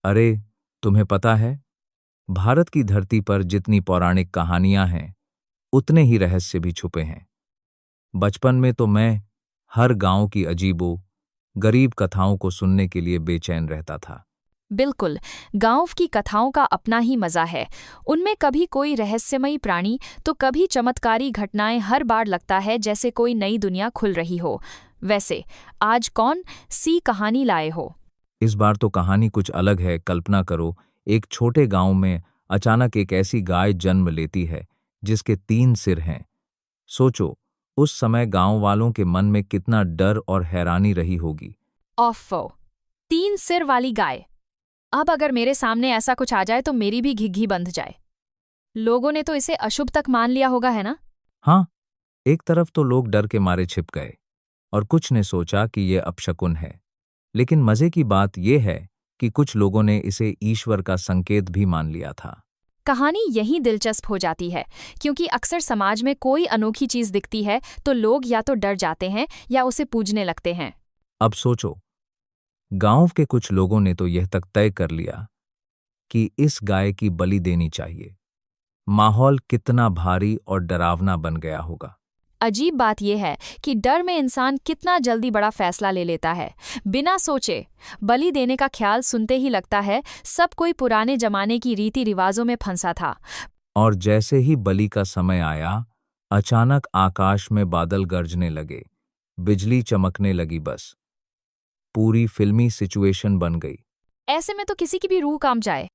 अरे, तुम्हें पता है, भारत की धरती पर जितनी पौराणिक कहानियां हैं, उतने ही रहस्य भी छुपे हैं। बचपन में तो मैं हर गांव की अजीबो, गरीब कथाओं को सुनने के लिए बेचैन रहता था। बिल्कुल। गांव की कथाओं का अपना ही मजा है। उनमें कभी कोई रहस्यमयी प्राणी तो कभी चमत्कारी घटनाएं, हर बार लगता है जैसे कोई नई दुनिया खुल रही हो। वैसे आज कौन सी कहानी लाए हो? इस बार तो कहानी कुछ अलग है। कल्पना करो, एक छोटे गांव में अचानक एक ऐसी गाय जन्म लेती है जिसके 3 सिर हैं। सोचो, उस समय गांव वालों के मन में कितना डर और हैरानी रही होगी। ऑफो, 3 सिर वाली गाय! अब अगर मेरे सामने ऐसा कुछ आ जाए तो मेरी भी घिघी बंध जाए। लोगों ने तो इसे अशुभ तक मान लिया होगा, है ना? हाँ, एक तरफ तो लोग डर के मारे छिप गए और कुछ ने सोचा कि ये अपशकुन है। लेकिन मजे की बात यह है कि कुछ लोगों ने इसे ईश्वर का संकेत भी मान लिया था। कहानी यही दिलचस्प हो जाती है, क्योंकि अक्सर समाज में कोई अनोखी चीज दिखती है तो लोग या तो डर जाते हैं या उसे पूजने लगते हैं। अब सोचो, गांव के कुछ लोगों ने तो यह तक तय कर लिया कि इस गाय की बलि देनी चाहिए। माहौल कितना भारी और डरावना बन गया होगा। अजीब बात यह है कि डर में इंसान कितना जल्दी बड़ा फैसला ले लेता है, बिना सोचे। बलि देने का ख्याल सुनते ही लगता है सब कोई पुराने जमाने की रीति रिवाजों में फंसा था। और जैसे ही बलि का समय आया, अचानक आकाश में बादल गरजने लगे, बिजली चमकने लगी, बस पूरी फिल्मी सिचुएशन बन गई। ऐसे में तो किसी की भी रूह कांप जाए।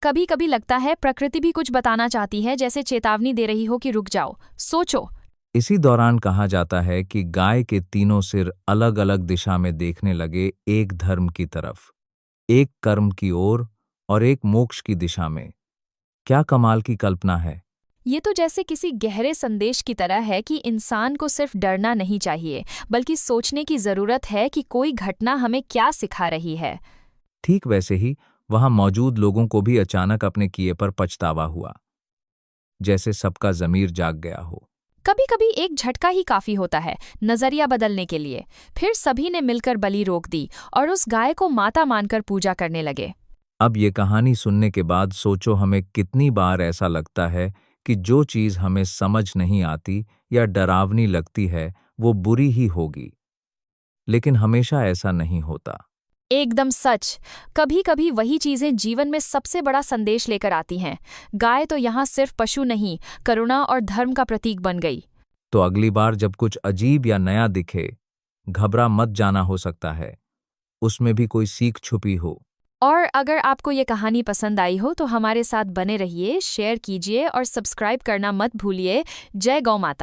कभी कभी लगता है प्रकृति भी कुछ बताना चाहती है, जैसे चेतावनी दे रही हो कि रुक जाओ, सोचो। इसी दौरान कहा जाता है कि गाय के 3 सिर अलग अलग दिशा में देखने लगे, एक धर्म की तरफ, एक कर्म की ओर और एक मोक्ष की दिशा में। क्या कमाल की कल्पना है। ये तो जैसे किसी गहरे संदेश की तरह है कि इंसान को सिर्फ डरना नहीं चाहिए, बल्कि सोचने की जरूरत है कि कोई घटना हमें क्या सिखा रही है। ठीक वैसे ही वहां मौजूद लोगों को भी अचानक अपने किए पर पछतावा हुआ, जैसे सबका जमीर जाग गया हो। कभी कभी एक झटका ही काफी होता है नजरिया बदलने के लिए। फिर सभी ने मिलकर बलि रोक दी और उस गाय को माता मानकर पूजा करने लगे। अब ये कहानी सुनने के बाद सोचो, हमें कितनी बार ऐसा लगता है कि जो चीज हमें समझ नहीं आती या डरावनी लगती है वो बुरी ही होगी। लेकिन हमेशा ऐसा नहीं होता। एकदम सच। कभी कभी वही चीजें जीवन में सबसे बड़ा संदेश लेकर आती हैं। गाय तो यहाँ सिर्फ पशु नहीं, करुणा और धर्म का प्रतीक बन गई। तो अगली बार जब कुछ अजीब या नया दिखे, घबरा मत जाना, हो सकता है उसमें भी कोई सीख छुपी हो। और अगर आपको ये कहानी पसंद आई हो तो हमारे साथ बने रहिए, शेयर कीजिए और सब्सक्राइब करना मत भूलिए। जय गौ माता।